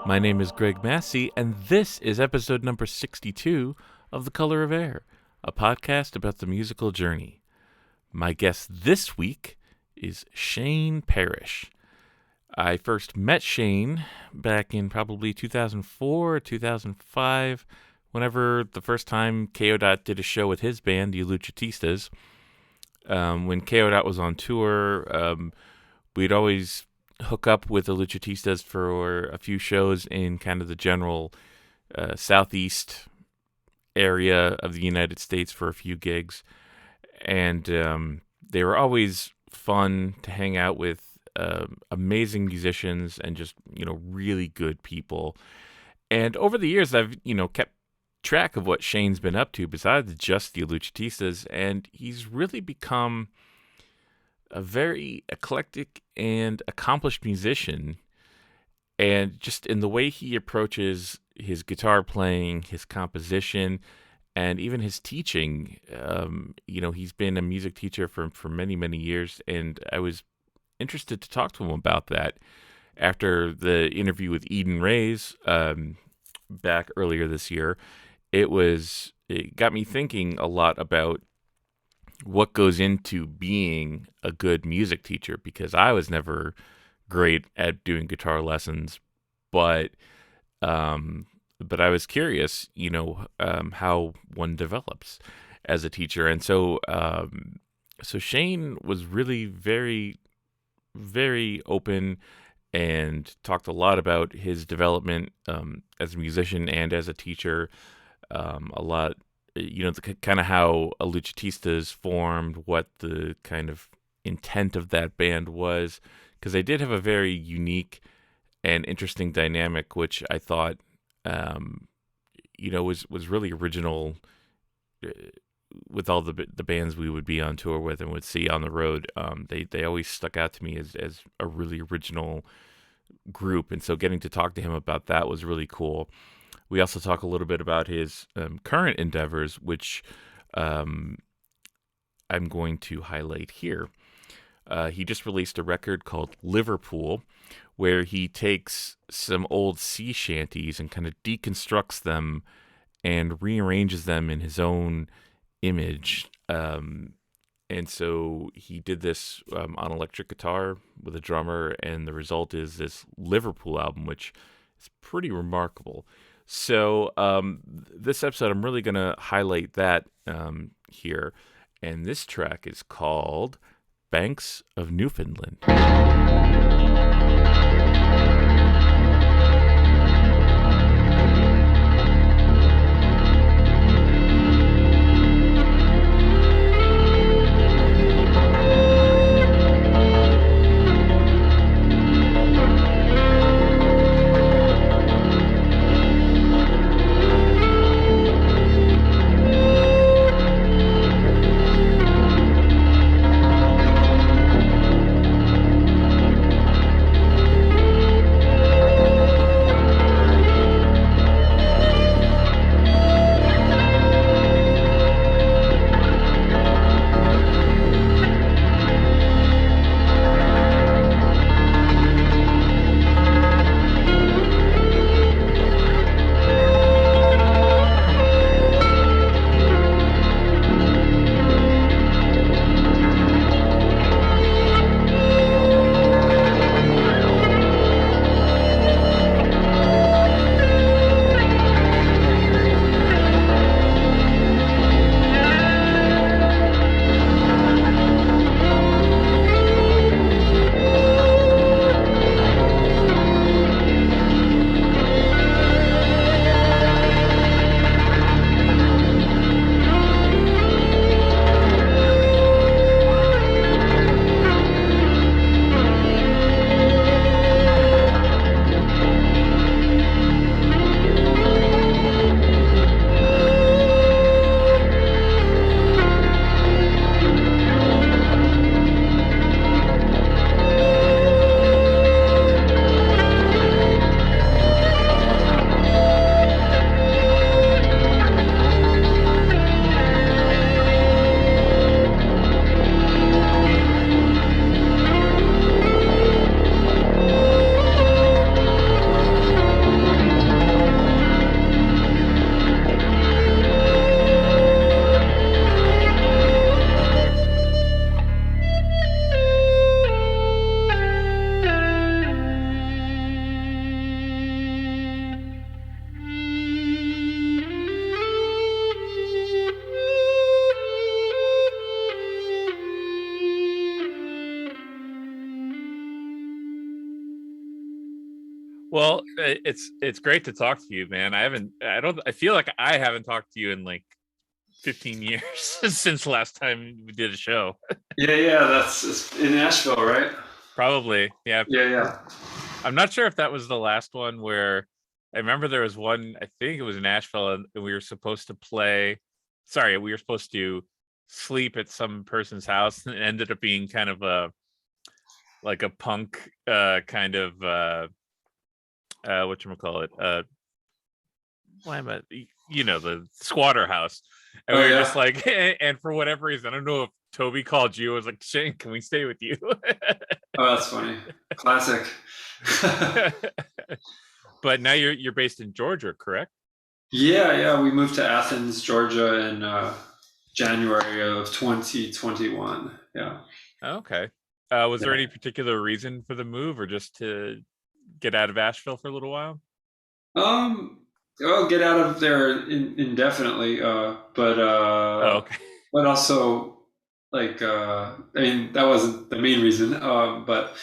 My name is Greg Massi, and this is episode number 62 of The Color of Air, a podcast about the musical journey. My guest this week is Shane Parish. I first met Shane back in probably 2004, 2005, whenever the first time KO did a show with his band, the Ahleuchatistas. When KO was on tour, we'd always hook up with the Ahleuchatistas for a few shows in kind of the general southeast area of the United States for a few gigs. And they were always fun to hang out with, amazing musicians and just, really good people. And over the years, I've, kept track of what Shane's been up to besides just the Ahleuchatistas, and he's really become a very eclectic and accomplished musician, and just in the way he approaches his guitar playing, his composition, and even his teaching. He's been a music teacher for many, many years, and I was interested to talk to him about that after the interview with Eden Reyes back earlier this year. It got me thinking a lot about what goes into being a good music teacher, because I was never great at doing guitar lessons, but I was curious, how one develops as a teacher. And so Shane was really very, very open and talked a lot about his development as a musician and as a teacher, a lot. Kind of how Ahleuchatistas formed, what the kind of intent of that band was, because they did have a very unique and interesting dynamic, which I thought, was really original with all the bands we would be on tour with and would see on the road. They always stuck out to me as a really original group, and so getting to talk to him about that was really cool. We also talk a little bit about his current endeavors, which I'm going to highlight here. He just released a record called Liverpool, where he takes some old sea shanties and kind of deconstructs them and rearranges them in his own image. And so he did this on electric guitar with a drummer, and the result is this Liverpool album, which is pretty remarkable. So this episode, I'm really going to highlight that here. And this track is called Banks of Newfoundland. Well, it's great to talk to you, man. I feel like I haven't talked to you in like 15 years since last time we did a show. Yeah. It's in Nashville, right? Probably. Yeah. Yeah. I'm not sure if that was the last one where I remember there was one, I think it was in Nashville, and we were supposed to we were supposed to sleep at some person's house, and it ended up being kind of a punk kind of whatchamacallit, why am I, the squatter house. And Oh we were just yeah. like, and for whatever reason, I don't know if Toby called you. I was like, Shane, can we stay with you? Oh, that's funny. Classic. But now you're based in Georgia, correct? Yeah. We moved to Athens, Georgia in January of 2021. Yeah. Okay. Was there Yeah. any particular reason for the move, or just to get out of Asheville for a little while? Well, get out of there indefinitely, Oh, okay. but also like I mean that wasn't the main reason. But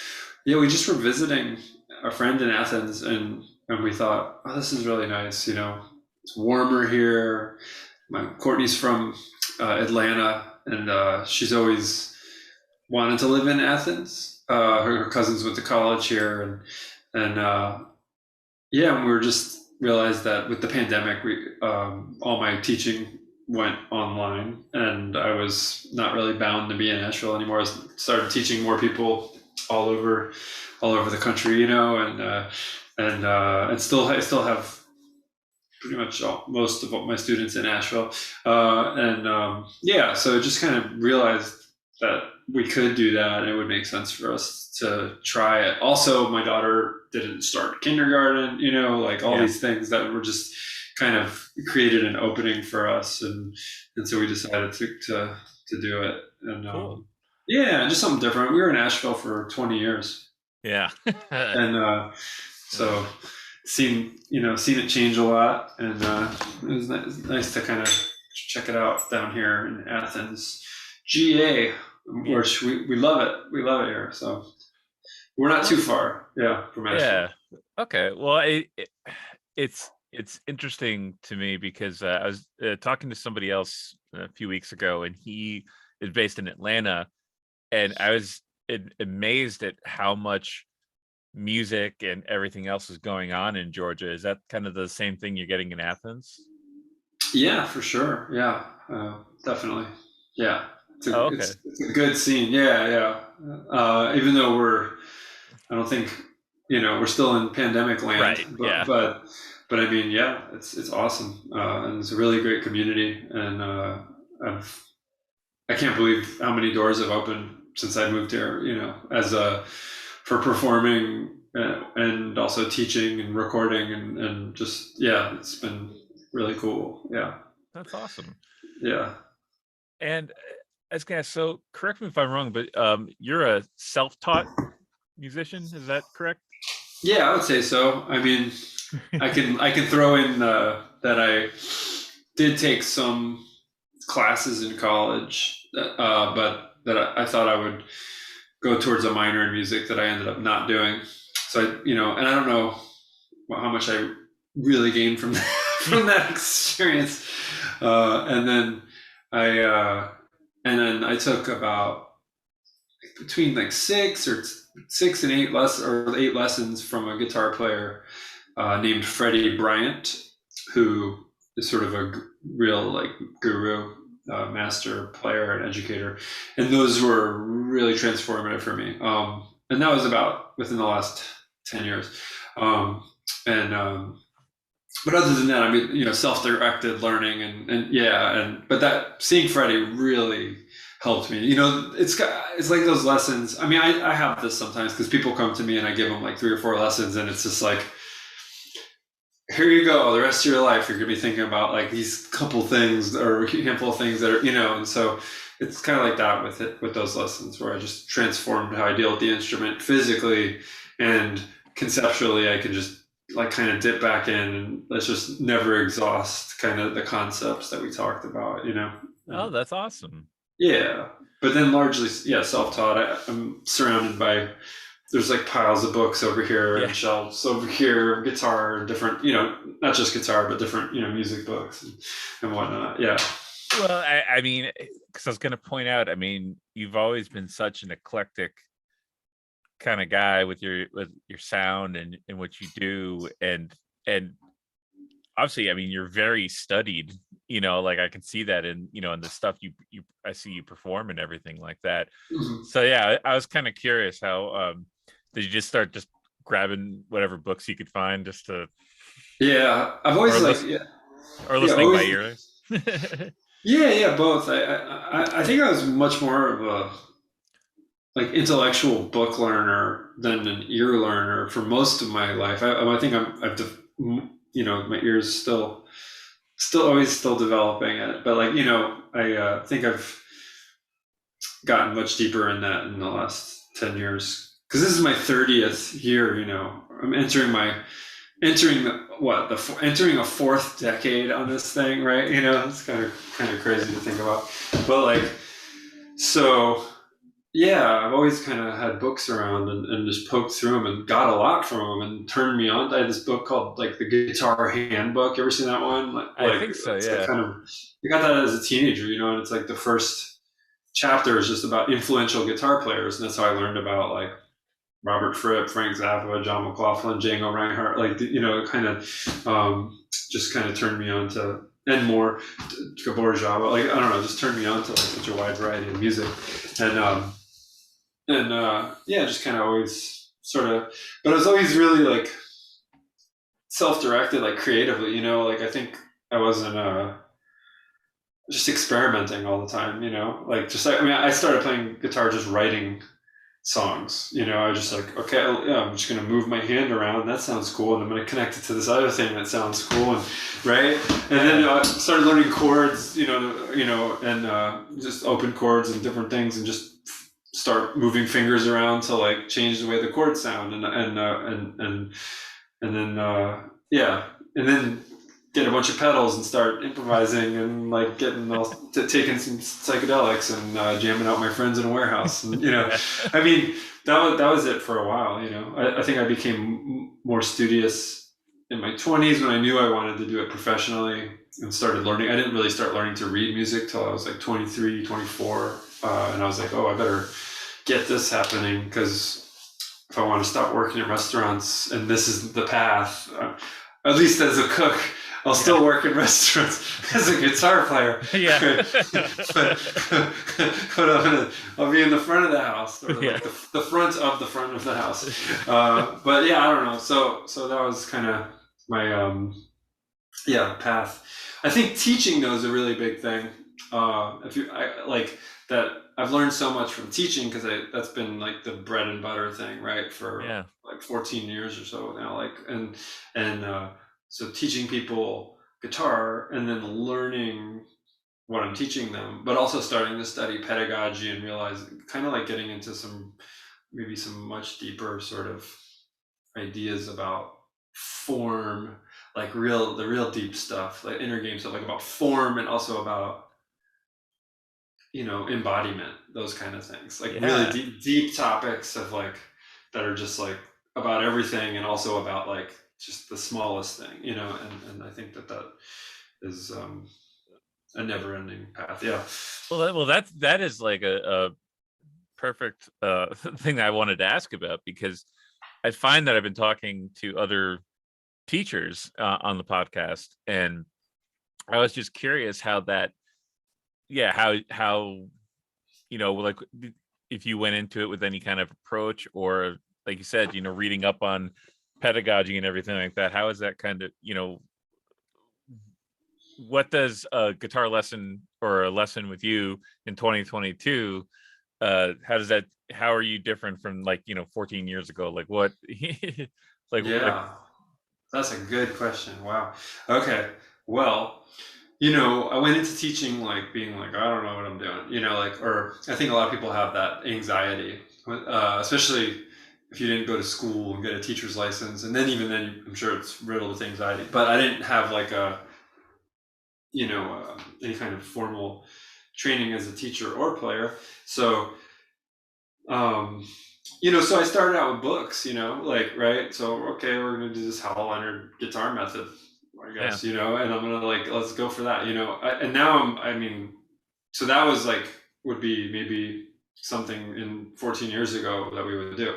yeah, we just were visiting a friend in Athens, and we thought, oh, this is really nice. It's warmer here. My Courtney's from Atlanta, and she's always wanted to live in Athens. Her cousins went to college here, and yeah, and we were just realized that with the pandemic, we all my teaching went online, and I was not really bound to be in Nashville anymore. I started teaching more people all over, all over the country, and still I still have pretty much most of my students in Nashville, and yeah, so just kind of realized that we could do that, and it would make sense for us to try it. Also, my daughter didn't start kindergarten, like all Yeah. these things that were just kind of created an opening for us, and so we decided to do it, and Cool. yeah, just something different. We were in Nashville for 20 years, Yeah. and so seen it change a lot, and it was nice to kind of check it out down here in Athens, GA, Yeah. which we love it. We love it here. So we're not too Well, far, yeah, from Asheville. yeah. Okay. Well, it's interesting to me because I was talking to somebody else a few weeks ago, and he is based in Atlanta, and I was amazed at how much music and everything else is going on in Georgia. Is that kind of the same thing you're getting in Athens? Yeah, for sure. Yeah, definitely. Yeah, it's Oh, a okay. it's a good scene. Yeah. Even though I don't think we're still in pandemic land, Right. but Yeah. I mean, yeah, it's awesome, and it's a really great community, and I've I can't believe how many doors have opened since I moved here. As a for performing, and also teaching and recording, and just yeah, it's been really cool. Yeah, That's awesome. yeah. And I was gonna, so correct me if I'm wrong, but you're a self-taught musician, is that correct? Yeah, I would say so. I mean, I can throw in that I did take some classes in college, but that I thought I would go towards a minor in music that I ended up not doing. So and I don't know how much I really gained from that, from that experience. And then I I took about between like six and eight lessons from a guitar player named Freddie Bryant, who is sort of a real like guru, master player and educator, and those were really transformative for me. And that was about within the last 10 years. Um, and But other than that, I mean, self-directed learning, and yeah, but that seeing Freddie really helped me. It's like those lessons. I mean, I have this sometimes because people come to me and I give them like 3 or 4 lessons, and it's just like, here you go. The rest of your life, you're gonna be thinking about like these couple things or a handful of things that are, and so it's kind of like that with those lessons where I just transformed how I deal with the instrument physically and conceptually. I can just like kind of dip back in, and let's just never exhaust kind of the concepts that we talked about. Oh, that's awesome. Yeah, but then largely, yeah, self-taught. I'm surrounded by there's like piles of books over here Yeah. and shelves over here, guitar, different, not just guitar, but different, music books and whatnot. Yeah. Well, I mean, because I was going to point out, I mean, you've always been such an eclectic kind of guy with your sound and what you do, and obviously, I mean, you're very studied. Like I can see that in in the stuff you I see you perform and everything like that. Mhm. So yeah, I was kind of curious how did you just start just grabbing whatever books you could find just to Yeah. I've or always like, listen yeah, or yeah, listening by always. ear? Yeah. Yeah. Both. I think I was much more of a like intellectual book learner than an ear learner for most of my life. I think my ears still always still developing it, but like I think I've gotten much deeper in that in the last 10 years because this is my 30th year. I'm entering a fourth decade on this thing, right? It's kind of crazy to think about, but like so yeah, I've always kind of had books around and just poked through them and got a lot from them and turned me on. I had this book called like the Guitar Handbook. You ever seen that one? I think so, It's like yeah. kind of I got that as a teenager, and it's like the first chapter is just about influential guitar players, and that's how I learned about like Robert Fripp, Frank Zappa, John McLaughlin, Django Reinhardt. Like kind of just kind of turned me on to and more Gabor Java. Like I don't know, just turned me on to like such a wide variety of music and yeah, just kind of always sort of, but it was always really like self-directed, like creatively, like I think I wasn't just experimenting all the time, like just like, I mean, I started playing guitar just writing songs, I was just like, okay, yeah, I'm just going to move my hand around, that sounds cool, and I'm going to connect it to this other thing that sounds cool, and right, and then I started learning chords, and just open chords and different things, and just start moving fingers around to like change the way the chords sound, and then yeah, and then get a bunch of pedals and start improvising and like getting taking some psychedelics and jamming out my friends in a warehouse, and I mean that was it for a while. I think I became more studious in my 20s when I knew I wanted to do it professionally and started learning. I didn't really start learning to read music till I was like 23, 24, and I was like, oh, I better get this happening because if I want to stop working in restaurants and this is the path, at least as a cook, I'll still work in restaurants as a guitar player. Yeah. but I'll be in the front of the house, or like the front of the house. But yeah, I don't know. So that was kind of my path. I think teaching though is a really big thing. If you like that, I've learned so much from teaching because that's been like the bread and butter thing, right? For Yeah. like 14 years or so now, like and so teaching people guitar and then learning what I'm teaching them, but also starting to study pedagogy and realizing kind of like getting into maybe some much deeper sort of ideas about form, like the real deep stuff, like inner game stuff, like about form and also about embodiment, those kind of things, like really deep topics of like that are just like about everything and also about like just the smallest thing, and I think that is a never-ending path. Yeah. Well, that is like a perfect thing that I wanted to ask about, because I find that I've been talking to other teachers on the podcast, and I was just curious how that, how like if you went into it with any kind of approach, or like you said, reading up on pedagogy and everything like that. How is that kind of, what does a guitar lesson or a lesson with you in 2022, how are you different from like 14 years ago? Like what Yeah, that's a good question. Wow. Okay. Well, I went into teaching like being like, I don't know what I'm doing, like, or I think a lot of people have that anxiety, especially if you didn't go to school and get a teacher's license. And then even then, I'm sure it's riddled with anxiety. But I didn't have like any kind of formal training as a teacher or player. So, so I started out with books, like, right. So, okay, we're going to do this Howell Leonard guitar method, I Yeah. guess, and I'm going to like, let's go for that, and now so that was like, would be maybe something in 14 years ago that we would do.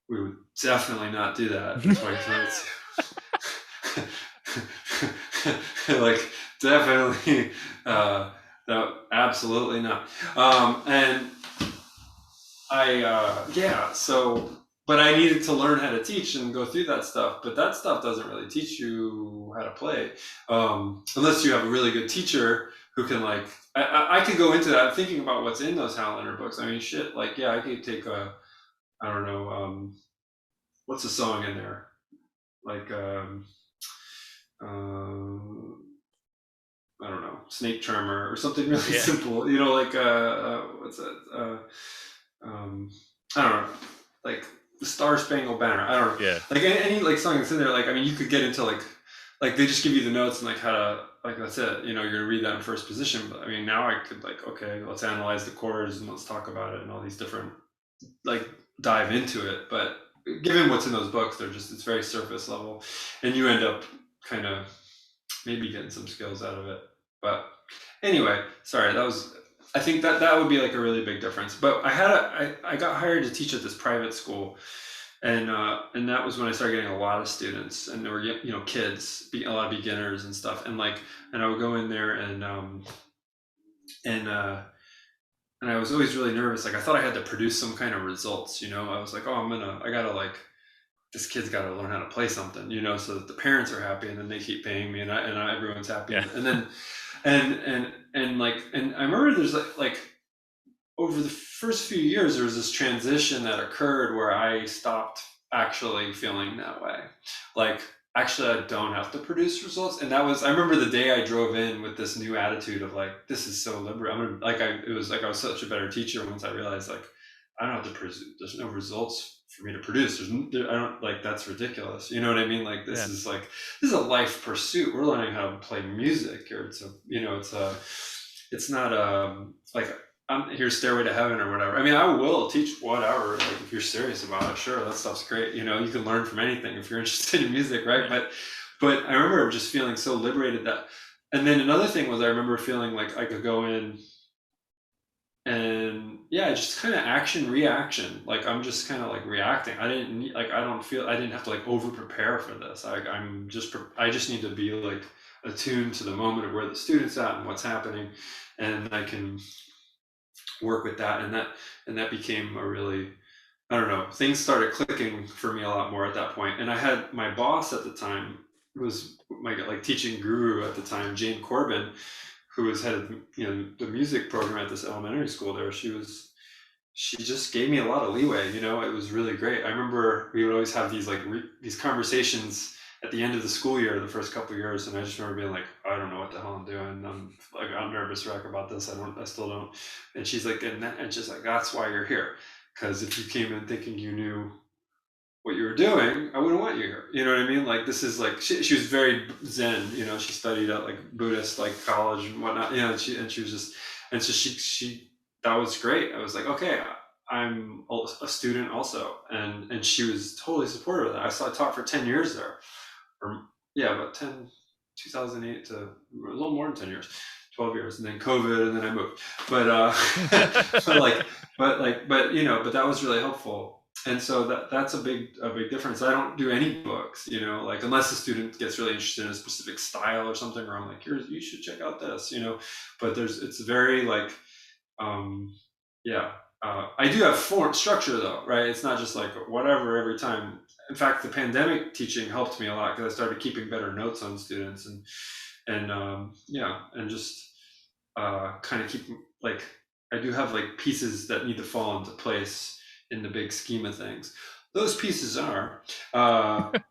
We would definitely not do that in 2022. Like, definitely, no, absolutely not. And but I needed to learn how to teach and go through that stuff. But that stuff doesn't really teach you how to play, unless you have a really good teacher who can like. I could go into that thinking about what's in those Hal Leonard books. I mean, shit. Like, yeah, I could take I don't know, what's the song in there? Like, I don't know, Snake Charmer or something really simple. Like what's that? I don't know, like the Star Spangled Banner. I don't know. Yeah. Like any like song that's in there. Like, I mean, you could get into like they just give you the notes and like how to, like, that's it. You're gonna read that in first position. But I mean, now I could like, okay, let's analyze the chords and let's talk about it and all these different, like, dive into it. But given what's in those books, it's very surface level, and you end up kind of maybe getting some skills out of it. But anyway, sorry, I think that would be like a really big difference. But I got hired to teach at this private school, and that was when I started getting a lot of students, and there were kids, a lot of beginners and stuff, and like, and I would go in there and and I was always really nervous. Like, I thought I had to produce some kind of results. I was like, oh, I gotta like, this kid's got to learn how to play something, so that the parents are happy, and then they keep paying me, and everyone's happy. Yeah. And then, and like, and I remember there's like over the first few years, there was this transition that occurred where I stopped actually feeling that way. Like, actually, I don't have to produce results. And I remember the day I drove in with this new attitude of like, this is so liberating. It was like I was such a better teacher once I realized, like, I don't have to produce, there's no results for me to produce. I don't, like, that's ridiculous. You know what I mean? Like, this is a life pursuit. We're learning how to play music, or it's not like, I'm here, Stairway to Heaven or whatever. I mean, I will teach whatever, like, if you're serious about it. Sure, that stuff's great. You can learn from anything if you're interested in music, right? But I remember just feeling so liberated that. And then another thing was, I remember feeling like I could go in and, yeah, just kind of action reaction. Like, I'm just kind of like reacting. I didn't have to like over prepare for this. I just need to be like attuned to the moment of where the student's at and what's happening, and I can work with that. And that became a really, I don't know, things started clicking for me a lot more at that point. And I had my boss at the time, who was my like teaching guru at the time, Jane Corbin, who was head of the music program at this elementary school there. She just gave me a lot of leeway. It was really great. I remember we would always have these like these conversations at the end of the school year, the first couple of years, and I just remember being like, I don't know what the hell I'm doing. I'm nervous wreck about this. I still don't. And she's like, and she's like, that's why you're here. Because if you came in thinking you knew what you were doing, I wouldn't want you here. You know what I mean? Like, this is like, she was very Zen. She studied at like Buddhist like college and whatnot. And she was just, and so she that was great. I was like, okay, I'm a student also, and she was totally supportive of that. I taught for 10 years there, or yeah, about 2008 to a little more than 10 years, 12 years, and then COVID, and then I moved. But but that was really helpful. And so that's a big difference. I don't do any books, like, unless the student gets really interested in a specific style or something, where I'm like, you should check out this, but it's very like, yeah. I do have form structure though, right? It's not just like whatever every time. In fact, the pandemic teaching helped me a lot, because I started keeping better notes on students, and just kind of keep, like, I do have like pieces that need to fall into place in the big scheme of things. Those pieces are, like,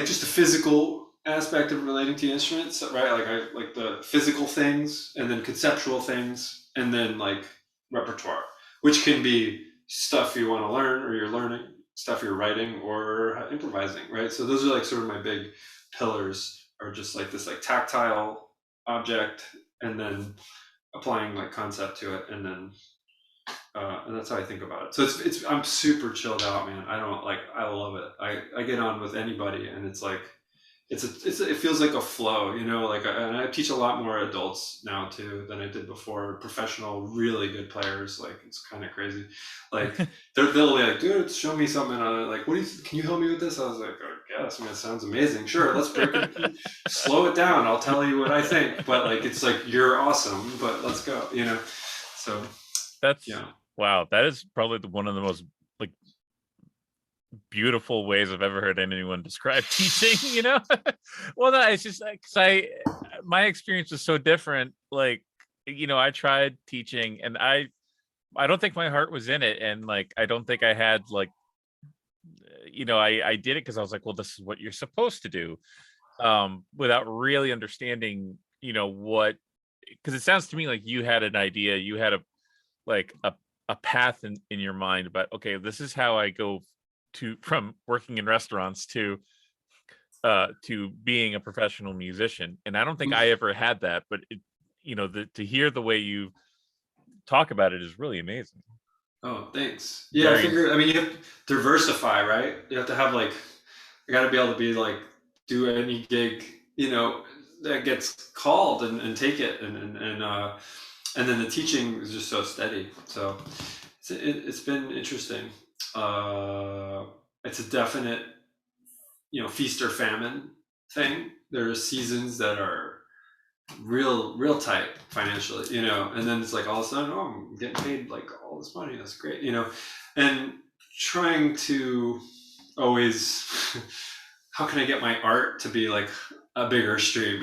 just the physical aspect of relating to instruments, right? Like, I like the physical things, and then conceptual things, and then like repertoire, which can be stuff you want to learn, or you're learning stuff you're writing or improvising, right? So those are like sort of my big pillars, are just like this like tactile object, and then applying like concept to it, and then And that's how I think about it. So I'm super chilled out, man. I love it. I get on with anybody, and it's like, it feels like a flow, like, and I teach a lot more adults now too than I did before. Professional, really good players. Like, it's kind of crazy. Like, they'll be like, dude, show me something. Like, can you help me with this? I was like, oh, yes, man, it sounds amazing. Sure, let's break it, slow it down. I'll tell you what I think. But like, it's like, you're awesome, but let's go, So That's yeah. wow. That is probably one of the most like beautiful ways I've ever heard anyone describe teaching. Well, no, it's just because my experience was so different. Like, I tried teaching, and I don't think my heart was in it, and like I don't think I had like, I did it because I was like, well, this is what you're supposed to do, without really understanding, what, because it sounds to me like you had an idea, you had a path in your mind about, okay, this is how I go from working in restaurants to being a professional musician. And I don't think I ever had that, but to hear the way you talk about it is really amazing. Oh, thanks. Yeah, I figure. I mean, you have to diversify, right? You have to have like, I got to be able to be like, do any gig, that gets called, and take it, and then the teaching is just so steady. So it's been interesting. It's a definite, feast or famine thing. There are seasons that are real tight financially, and then it's like, all of a sudden, oh, I'm getting paid like all this money. That's great, and trying to always, how can I get my art to be like a bigger stream,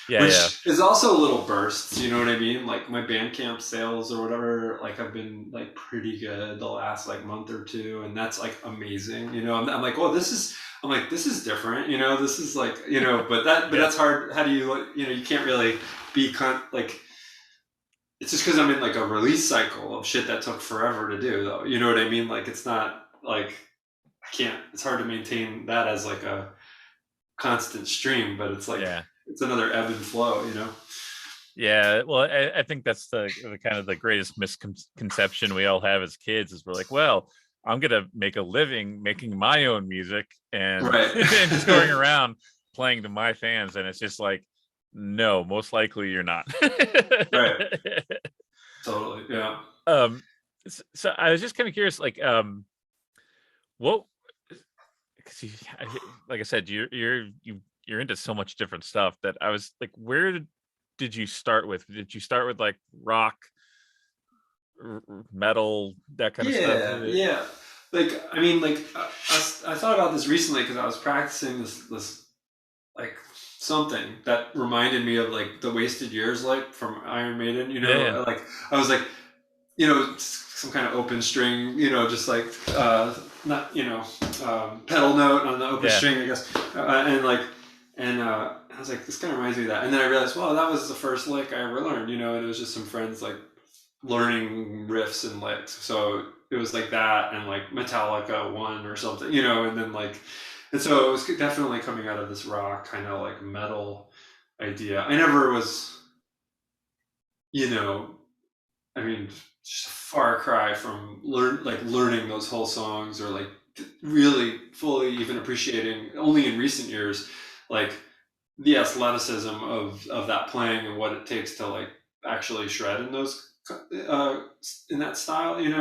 which is also little bursts, you know what I mean? Like, my Bandcamp sales or whatever, like, have been like pretty good the last like month or two, and that's like amazing, I'm like, oh, this is different, this is like, but that's hard. How do you, you can't really be like, it's just because I'm in like a release cycle of shit that took forever to do, though, you know what I mean? Like, it's not like, it's hard to maintain that as like a constant stream, but it's like, it's another ebb and flow, Yeah, well, I think that's the kind of the greatest misconception we all have as kids, is we're like, well, I'm gonna make a living making my own music and, right. and just going around playing to my fans, and it's just like, no, most likely you're not. Right. Totally. Yeah. So I was just kind of curious, like, what? Like I said, you're into so much different stuff that I was like, where did you start with? Did you start with like rock, metal, that kind of stuff? Yeah. Like, I mean, like, I thought about this recently because I was practicing this like something that reminded me of like the Wasted Years, like from Iron Maiden, like, I was like, some kind of open string, just like, not, pedal note on the open string, I guess. I was like, this kind of reminds me of that. And then I realized, well, that was the first lick I ever learned, and it was just some friends like learning riffs and licks. So it was like that, and like Metallica 1 or something, and then like, and so it was definitely coming out of this rock kind of like metal idea. I never was, I mean, just a far cry from learning those whole songs, or like really fully even appreciating, only in recent years, like the athleticism of that playing and what it takes to like actually shred in those in that style, and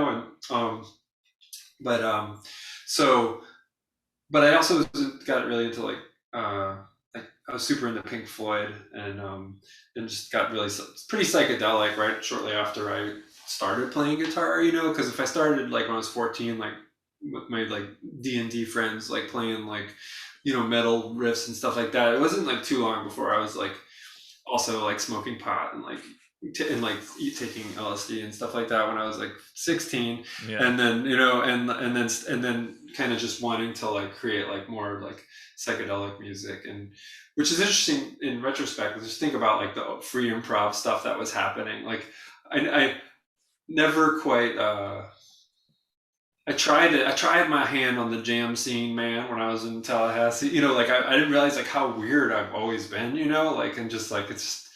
but I also got really into like I was super into Pink Floyd, and just got really pretty psychedelic right shortly after I started playing guitar, because if I started like when I was 14, like with my like D&D friends, like playing like, metal riffs and stuff like that, it wasn't like too long before I was like also like smoking pot and like taking LSD and stuff like that when I was like 16, and then and then kind of just wanting to like create like more like psychedelic music, and which is interesting in retrospect. Just think about like the free improv stuff that was happening. Like, I never quite. I tried my hand on the jam scene, man, when I was in Tallahassee. Like I didn't realize like how weird I've always been. Like, and just like it's just,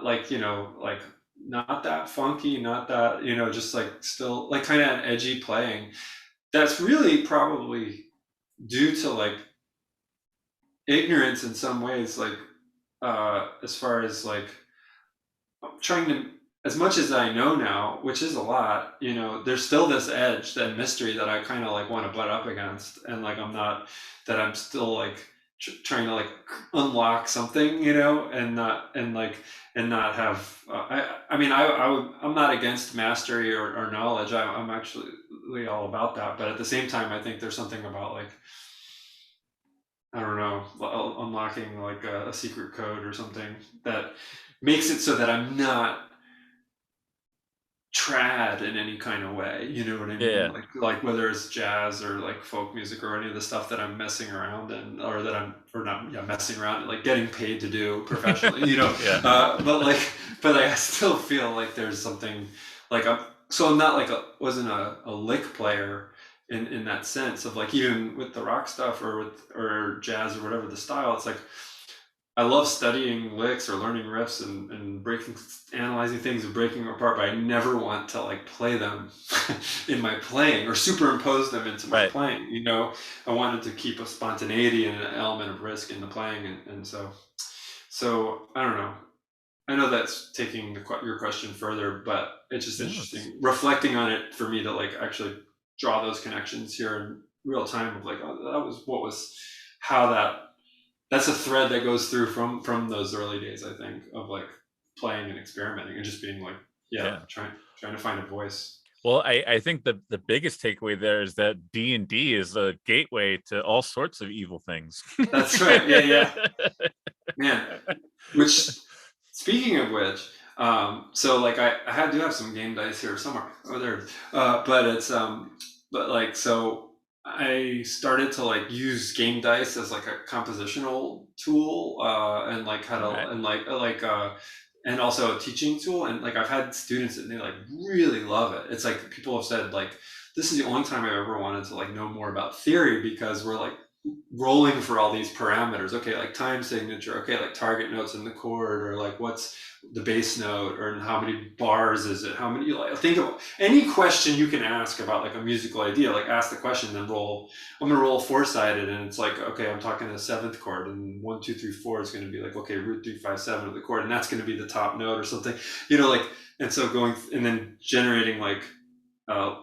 like, like not that funky, not that, just like still like kind of an edgy playing. That's really probably due to like ignorance in some ways, like as far as like trying to, as much as I know now, which is a lot, there's still this edge, that mystery that I kind of like want to butt up against, and like I'm still like trying to like unlock something, and not have. I mean, I'm not against mastery or knowledge. I'm actually all about that, but at the same time, I think there's something about like, I don't know, unlocking like a secret code or something that makes it so that I'm not trad in any kind of way, you know what I mean? Yeah. Like whether it's jazz or like folk music or any of the stuff that I'm messing around in, or that I'm, or not, yeah, messing around, like getting paid to do professionally, Yeah. But I still feel like there's something like I'm not like wasn't a lick player in that sense of like, even with the rock stuff or jazz or whatever the style, it's like I love studying licks or learning riffs and analyzing things and breaking them apart, but I never want to like play them in my playing or superimpose them into my playing. I wanted to keep a spontaneity and an element of risk in the playing, and so I don't know. I know that's taking your question further, but it's just interesting reflecting on it for me to like actually draw those connections here in real time of like, oh, that's a thread that goes through from those early days, I think, of like playing and experimenting and just being like, trying to find a voice. Well, I think the biggest takeaway there is that D&D is a gateway to all sorts of evil things. That's right. Yeah. Man, which, speaking of which, so like I do have some game dice here somewhere. Oh, there. But it's but like, so I started to like use game dice as like a compositional tool, and like how to, and and also a teaching tool. And like I've had students and they like really love it. It's like people have said like, this is the only time I've ever wanted to like know more about theory, because we're like rolling for all these parameters. Okay, like time signature. Okay, like target notes in the chord, or like what's the bass note, or how many bars is it? How many? Like, think of any question you can ask about like a musical idea. Like ask the question, then roll. I'm gonna roll 4-sided, and it's like, okay, I'm talking a 7th chord, and 1, 2, 3, 4 is gonna be like, okay, root 3, 5, 7 of the chord, and that's gonna be the top note or something. Like, and so going and then generating like a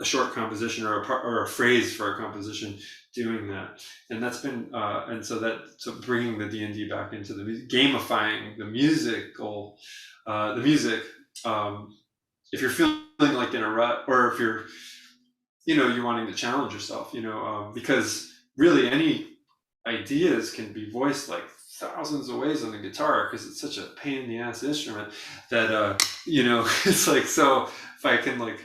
short composition or a phrase for a composition, doing that. And that's been and so bringing the D&D back into the gamifying the music. If you're feeling like in a rut, or if you're you're wanting to challenge yourself, because really any ideas can be voiced like thousands of ways on the guitar, because it's such a pain in the ass instrument that it's like, so if I can like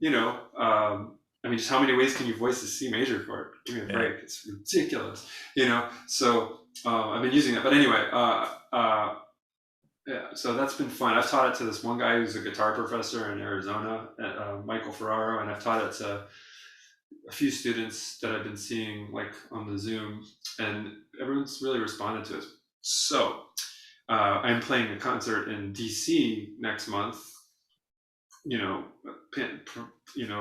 I mean, just how many ways can you voice the C major chord? Give me a break. It's ridiculous, So I've been using that, but anyway, so that's been fun. I've taught it to this one guy who's a guitar professor in Arizona, Michael Ferraro, and I've taught it to a few students that I've been seeing like on the Zoom, and everyone's really responded to it. So I'm playing a concert in DC next month.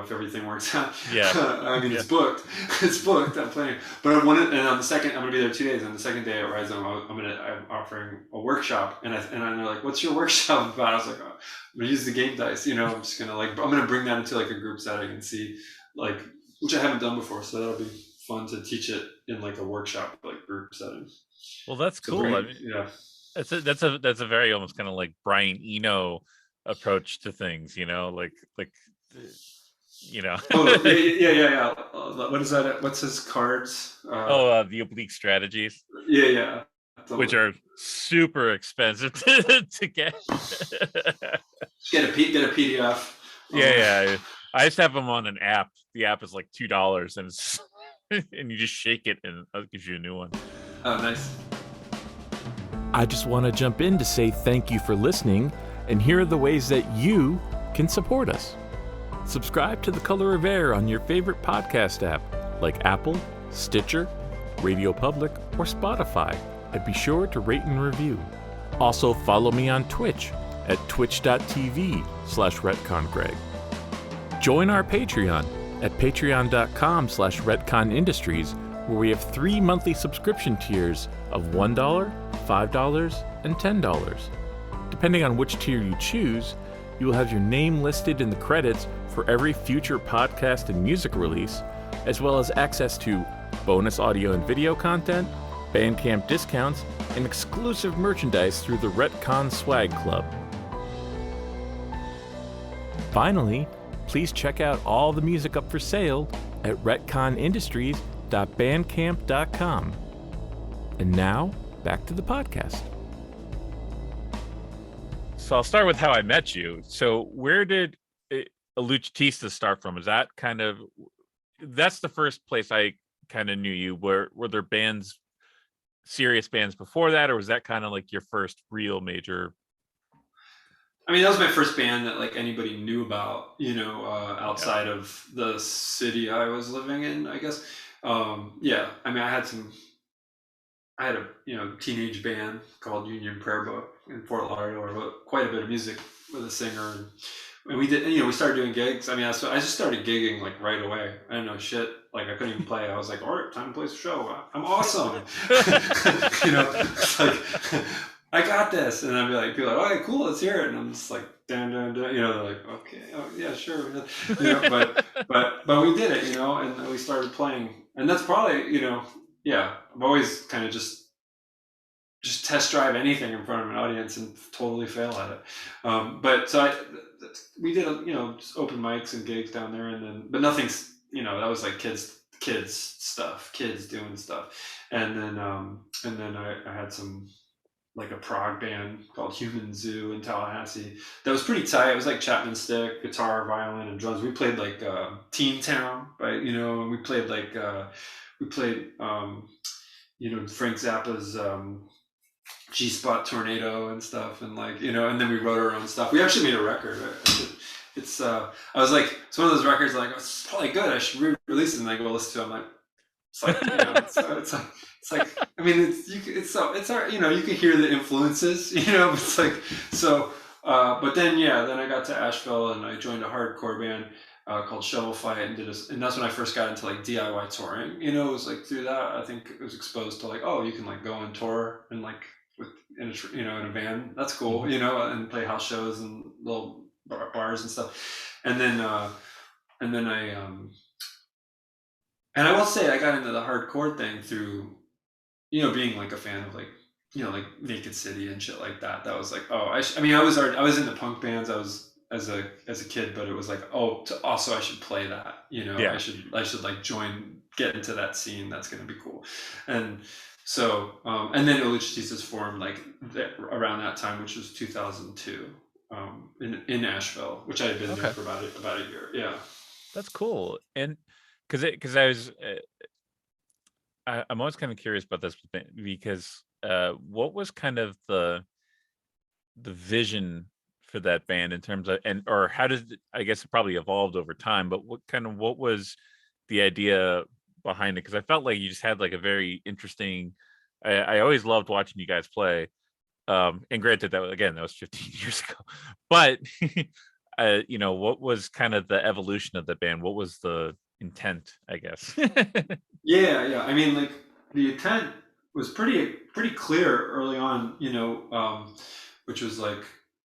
If everything works out. I mean, it's booked. It's booked. I'm playing, but and on the second, I'm gonna be there 2 days. On the second day at Rhizome, I'm offering a workshop, and they're like, "What's your workshop about?" I was like, "Oh, I'm gonna use the game dice. I'm just gonna I'm gonna bring that into like a group setting and see, like, which I haven't done before. So that'll be fun to teach it in like a workshop, like group setting." Well, that's cool. I mean, that's a very almost kind of like Brian Eno approach to things, oh, yeah. What is that? What's his cards? The oblique strategies. Yeah. Which are super expensive to get. Get a PDF. Yeah. I just have them on an app. The app is like $2, and it's and you just shake it, and it gives you a new one. Oh, nice. I just want to jump in to say thank you for listening, and here are the ways that you can support us. Subscribe to The Color of Air on your favorite podcast app, like Apple, Stitcher, Radio Public, or Spotify, and be sure to rate and review. Also, follow me on Twitch. at twitch.tv/retcongreg. Join our Patreon at patreon.com/Ret Con Industries, where we have 3 monthly subscription tiers of $1, $5, and $10. Depending on which tier you choose, you will have your name listed in the credits for every future podcast and music release, as well as access to bonus audio and video content, Bandcamp discounts, and exclusive merchandise through the Ret Con Swag Club. Finally, please check out all the music up for sale at retconindustries.bandcamp.com. And now, back to the podcast. So I'll start with how I met you. So where did Ahleuchatistas start from? Is that that's the first place I kind of knew you? Were there bands, serious bands before that, or was that kind of like your first real major? I mean, that was my first band that like anybody knew about, outside of the city I was living in, I guess. Yeah, I mean, I had a teenage band called Union Prayer Book in Fort Lauderdale. I wrote quite a bit of music with a singer, and we did. We started doing gigs. I mean, I just started gigging like right away. I didn't know shit. Like I couldn't even play. I was like, all right, time to play the show. I'm awesome. It's like I got this, and I'd be like, people are like, okay, cool, let's hear it. And I'm just like, dun, dun, dun. They're like, okay, oh yeah, sure. But we did it, and we started playing, and that's probably, yeah, I've always kind of just test drive anything in front of an audience and totally fail at it. But so we did, just open mics and gigs down there, but nothing's, that was like kids stuff, kids doing stuff. And then I had some, like a prog band called Human Zoo in Tallahassee that was pretty tight. It was like Chapman Stick, guitar, violin, and drums. We played like Teen Town, right? And we played like Frank Zappa's G-Spot Tornado and stuff, and like and then we wrote our own stuff. We actually made a record. It's I was like, it's one of those records like, oh, it's probably good, I should re-release it, and I go listen to it. I'm like, it's like it's like I mean you can hear the influences, it's like so. But then then I got to Asheville and I joined a hardcore band called Shovel Fight and and that's when I first got into like DIY touring. It was like through that I think it was exposed to like, oh, you can like go on tour and like in a van. That's cool, and play house shows and little bars and stuff. And then I will say I got into the hardcore thing through, being like a fan of like, like Naked City and shit like that. That was like, oh, I was into punk bands. I was as a kid, but it was like, oh, also I should play that. I should like get into that scene. That's gonna be cool. And so, and then Ahleuchatistas formed like around that time, which was 2002, in Asheville, which I had been there for about a year. Yeah, that's cool. And because I was, I'm always kind of curious about this because what was kind of the vision for that band in terms of, or how does it, I guess it probably evolved over time, but what was the idea behind it? Because I felt like you just had like a very interesting, I always loved watching you guys play. And granted that was 15 years ago, but what was kind of the evolution of the band? What was the intent, I guess? yeah. I mean, like the intent was pretty clear early on, which was like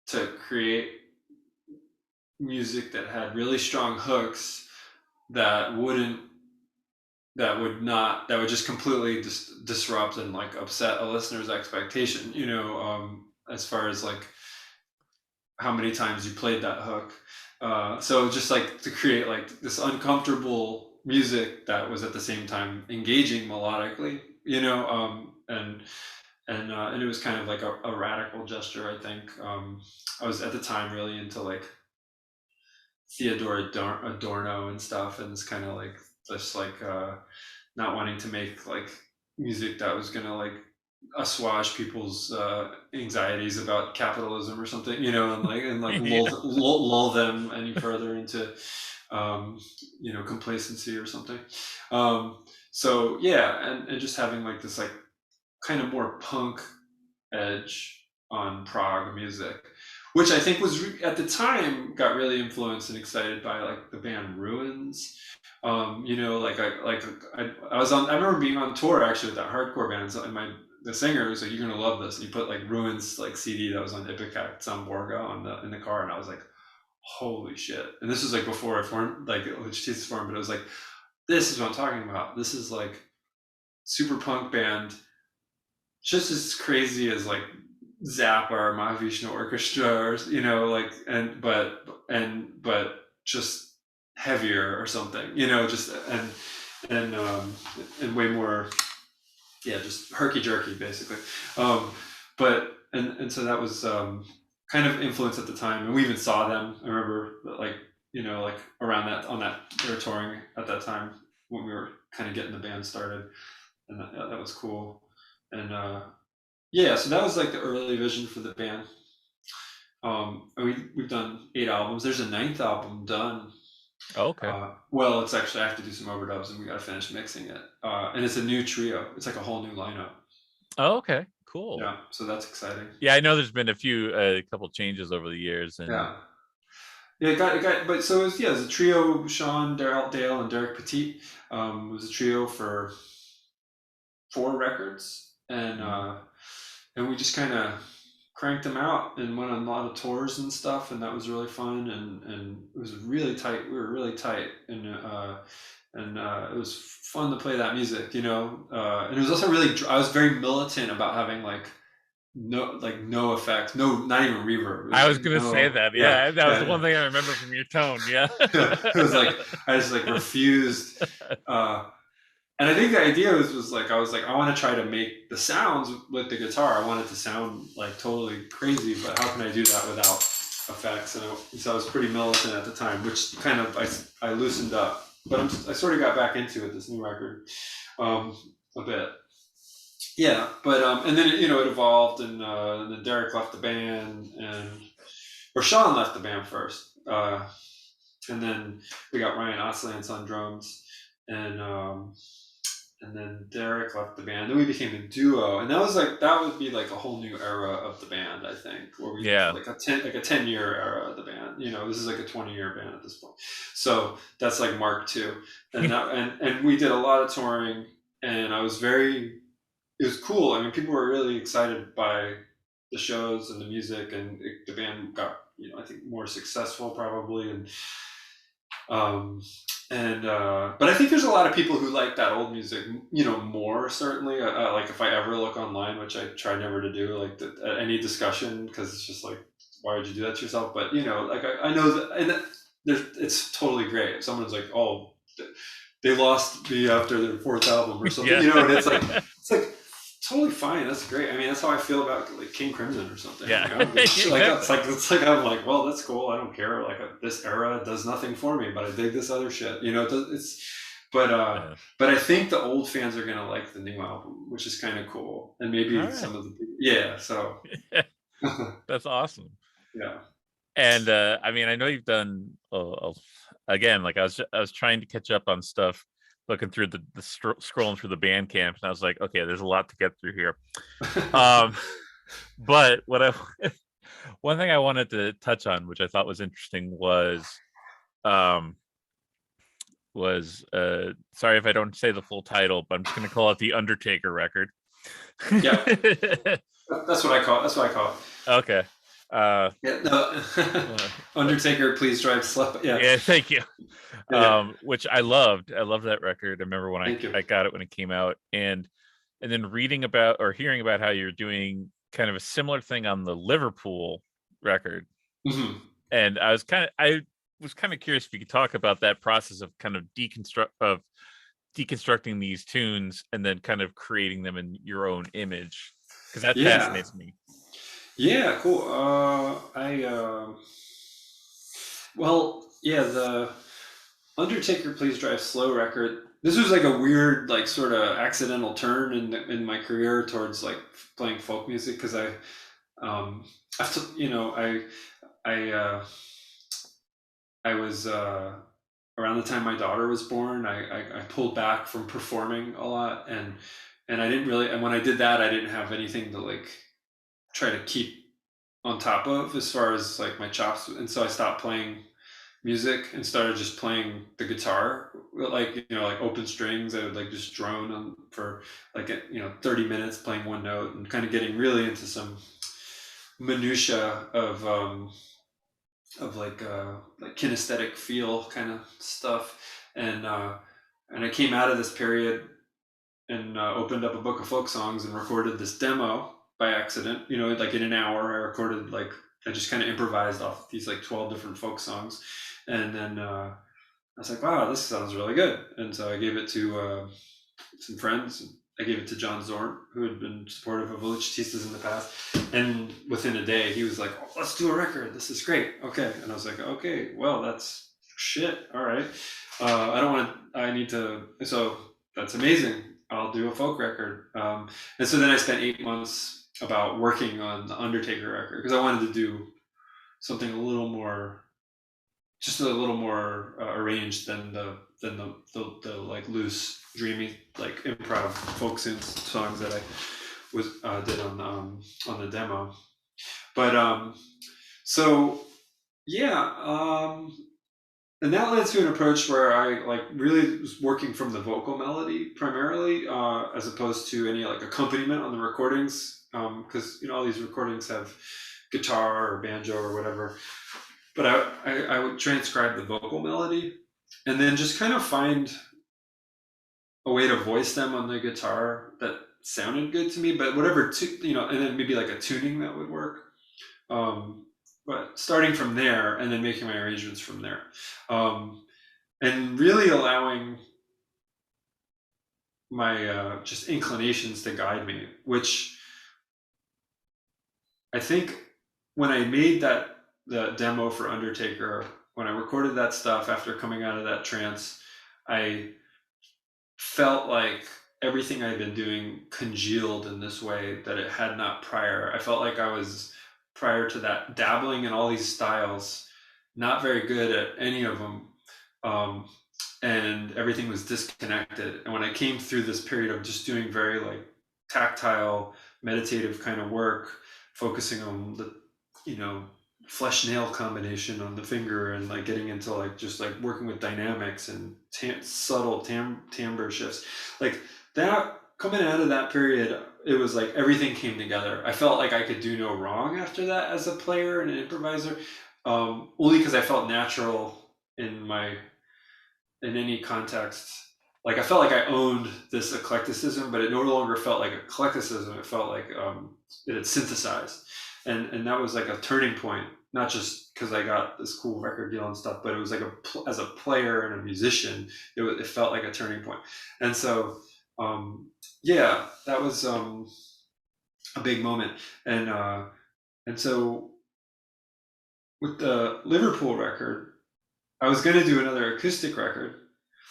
to create music that had really strong hooks that would just completely disrupt and like upset a listener's expectation, as far as like how many times you played that hook. So just like to create like this uncomfortable music that was at the same time engaging melodically, and it was kind of like a radical gesture, I think. I was at the time really into like Theodore Adorno and stuff, and it's kind of like just like not wanting to make like music that was gonna like assuage people's anxieties about capitalism or something, and lull them any further into complacency or something. So yeah, and just having like this like kind of more punk edge on prog music, which I think was at the time got really influenced and excited by like the band Ruins. You know, I was on. I remember being on tour actually with that hardcore band, and the singer was like, "You're gonna love this." And he put like Ruins like CD that was on Ipecac on Borga in the car, and I was like, "Holy shit!" And this was like before I formed like Ahleuchatistas formed, but it was like, "This is what I'm talking about. This is like super punk band, just as crazy as like Zappa or Mahavishnu Orchestra, or you know, like but just heavier or something, you know, just and way more, yeah, just herky jerky basically. But and so that was kind of influence at the time, and we even saw them. I remember like you know like around that on that they were touring at that time when we were kind of getting the band started, and that was cool. And yeah, so that was like the early vision for the band. We've done 8 albums. There's a ninth album done. Oh, okay. Well, it's actually I have to do some overdubs, and we got to finish mixing it. And it's a new trio. It's like a whole new lineup. Oh, okay. Cool. Yeah, so that's exciting. Yeah, I know there's been a couple changes over the years, and Yeah, yeah, it got. But so it was a trio. Sean, Dale, and Derek Petit. It was a trio for 4 records, and we just kind of cranked them out and went on a lot of tours and stuff, and that was really fun, and it was really tight. We were really tight, and it was fun to play that music, you know. And it was also really. I was very militant about having like no effects, not even reverb. I was gonna say that. Yeah, that was the one yeah. thing I remember from your tone. Yeah, It was like I just like refused. And I think the idea was like I was like I want to try to make the sounds with the guitar. I want it to sound like totally crazy, but how can I do that without effects? And so I was pretty militant at the time, which kind of I loosened up. But I sort of got back into it this new record a bit. Yeah, but and then you know it evolved, and then Derek left the band, or Sean left the band first, and then we got Ryan Oslance on drums, and then Derek left the band. Then we became a duo, and that would be like a whole new era of the band, I think, where we like a 10-year era of the band. You know, this is like a 20-year band at this point. So that's like Mark II, and and we did a lot of touring, and it was cool. I mean, people were really excited by the shows and the music, and the band got I think more successful probably, but I think there's a lot of people who like that old music, more certainly. Like if I ever look online, which I try never to do, like any discussion, because it's just like, why would you do that to yourself? But like I know that, and it's totally great. If someone's like, oh, they lost me after their 4th album or something, and it's like totally fine. That's great. I mean, that's how I feel about like King Crimson or something. Yeah. It's like I'm like, well, that's cool. I don't care. Like this era does nothing for me, but I dig this other shit. But I think the old fans are gonna like the new album, which is kind of cool, and maybe some of the people. Yeah. So that's awesome. Yeah. And I mean, I know you've done again. Like I was trying to catch up on stuff, looking through the scrolling through the Bandcamp, and I was like, okay, there's a lot to get through here. But one thing I wanted to touch on, which I thought was interesting, was sorry if I don't say the full title, but I'm just going to call it the Undertaker record. Yeah, that's what I call it. Okay. Yeah, no. Undertaker, please drive slow. Yeah, thank you. Which I loved. I loved that record. I remember when I got it when it came out, and then reading about or hearing about how you're doing kind of a similar thing on the Liverpool record. Mm-hmm. And I was kind of curious if you could talk about that process of kind of deconstructing these tunes and then kind of creating them in your own image, because that fascinates me. Yeah, cool. The Undertaker Please Drive Slow record. This was like a weird, like sort of accidental turn in my career towards like playing folk music, because I was around the time my daughter was born. I pulled back from performing a lot, and I didn't really. And when I did that, I didn't have anything to like try to keep on top of as far as like my chops. And so I stopped playing music and started just playing the guitar, like, like open strings. I would like just drone on for like 30 minutes playing one note, and kind of getting really into some minutia of like kinesthetic feel kind of stuff. And I came out of this period and opened up a book of folk songs and recorded this demo by accident. Like in an hour, I recorded I just kind of improvised off these like 12 different folk songs, and then I was like, wow, this sounds really good. And so I gave it to some friends. I gave it to John Zorn, who had been supportive of Ahleuchatistas in the past. And within a day, he was like, oh, let's do a record. This is great. Okay. And I was like, okay, well, that's shit. All right. So that's amazing. I'll do a folk record. And so then I spent 8 months about working on the Undertaker record, because I wanted to do something a little more arranged than the like loose, dreamy, like improv folk songs that I did on the demo. But so yeah, and that led to an approach where I like really was working from the vocal melody primarily, as opposed to any like accompaniment on the recordings, because all these recordings have guitar or banjo or whatever. But I would transcribe the vocal melody and then just kind of find a way to voice them on the guitar that sounded good to me, but whatever, and then maybe like a tuning that would work. But starting from there and then making my arrangements from there. And really allowing my just inclinations to guide me, which I think when I made the demo for Undertaker, when I recorded that stuff after coming out of that trance, I felt like everything I had been doing congealed in this way that it had not prior. I felt like I was, prior to that, dabbling in all these styles, not very good at any of them, and everything was disconnected. And when I came through this period of just doing very like tactile, meditative kind of work, focusing on the flesh nail combination on the finger, and like getting into like just like working with dynamics and subtle timbre shifts, like that, coming out of that period, it was like everything came together. I felt like I could do no wrong after that as a player and an improviser, only because I felt natural in any context. Like I felt like I owned this eclecticism, but it no longer felt like eclecticism. It felt like it had synthesized. And that was like a turning point, not just because I got this cool record deal and stuff, but it was like as a player and a musician, it felt like a turning point. And so, yeah, that was a big moment. And so with the Liverpool record, I was going to do another acoustic record.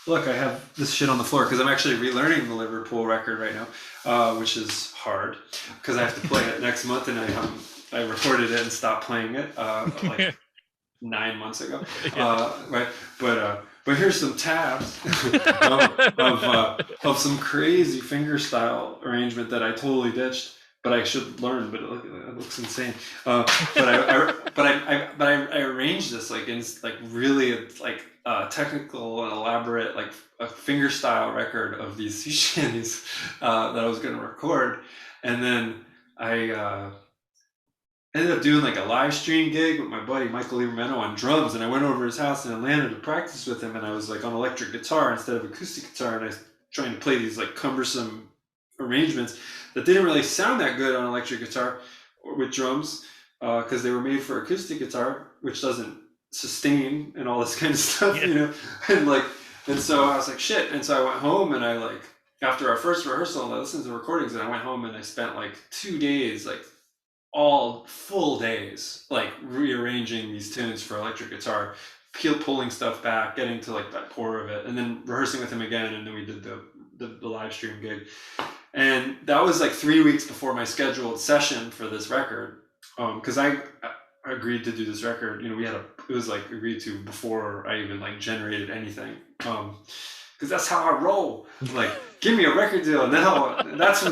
Look, I have this shit on the floor because I'm actually relearning the Liverpool record right now, which is hard because I have to play it next month, and I recorded it and stopped playing it like 9 months ago. Right, but here's some tabs of some crazy finger style arrangement that I totally ditched, but I should learn. But it looks insane. But I arranged this like in like really like technical and elaborate, like a finger style record of these sea shanties that I was going to record, and then I ended up doing like a live stream gig with my buddy Michael Liuerpul on drums, and I went over to his house in Atlanta to practice with him, and I was like on electric guitar instead of acoustic guitar, and I was trying to play these like cumbersome arrangements that didn't really sound that good on electric guitar or with drums, because they were made for acoustic guitar, which doesn't sustain and all this kind of stuff, and so I was like, shit. And so I went home, and I like, after our first rehearsal, I listened to the recordings, and I went home and I spent like 2 days, like all full days, like rearranging these tunes for electric guitar, pulling stuff back, getting to like that core of it, and then rehearsing with him again. And then we did the live stream gig, and that was like 3 weeks before my scheduled session for this record, because I agreed to do this record. It was like agreed to before I even like generated anything, because that's how I roll. I'm like, give me a record deal. Now that's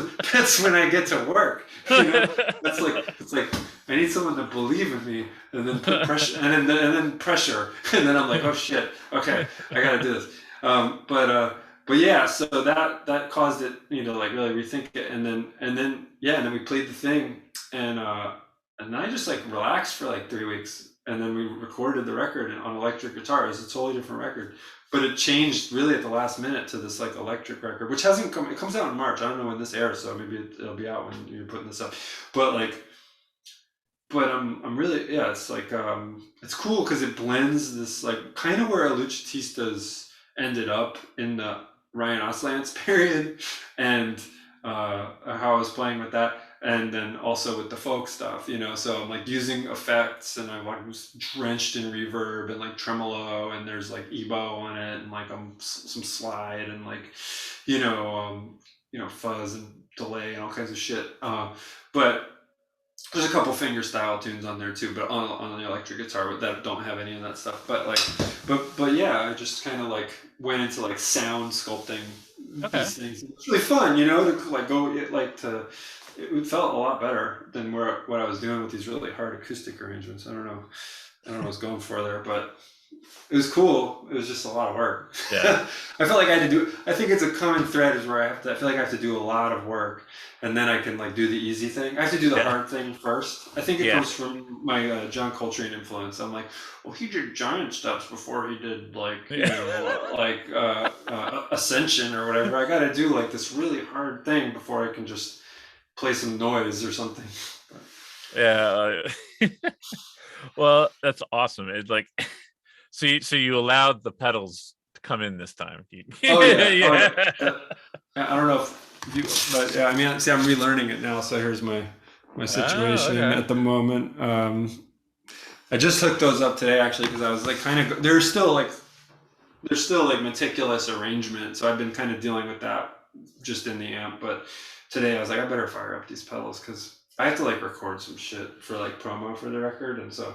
when I get to work. That's like, it's like, I need someone to believe in me, and then put pressure, and then pressure, and then I'm like, oh shit, okay, I gotta do this. But yeah, so that caused it, to like really rethink it, and then we played the thing, and I just like relaxed for like 3 weeks, and then we recorded the record on electric guitar. It was a totally different record, but it changed really at the last minute to this like electric record, which hasn't come. It comes out in March. I don't know when this airs, so maybe it'll be out when you're putting this up. But like, I'm really, yeah. It's like it's cool because it blends this like kind of where Ahleuchatistas ended up in the Ryan Oslance period, and how I was playing with that, and then also with the folk stuff. So I'm like using effects, and I like was drenched in reverb and like tremolo, and there's like ebo on it, and like some slide, and like fuzz and delay and all kinds of shit. But there's a couple finger style tunes on there too, but on the electric guitar that don't have any of that stuff. But like, but yeah, I just kind of like went into like sound sculpting these things. It's really fun, to like go like to. It felt a lot better than what I was doing with these really hard acoustic arrangements. I don't know what I was going for there, but it was cool. It was just a lot of work. Yeah. I felt like I had to do. I think it's a common thread is where I feel like I have to do a lot of work, and then I can like do the easy thing. I have to do the hard thing first. I think it comes from my John Coltrane influence. I'm like, well, he did giant steps before he did like Ascension or whatever. I got to do like this really hard thing before I can just play some noise or something. Yeah. Well, that's awesome. It's like, so you allowed the pedals to come in this time. Oh yeah. Yeah. I don't know if you, but yeah, I mean, see, I'm relearning it now. So here's my situation at the moment. I just hooked those up today actually because I was like there's still like meticulous arrangement. So I've been kind of dealing with that just in the amp. But today I was like, I better fire up these pedals because I have to like record some shit for like promo for the record. And so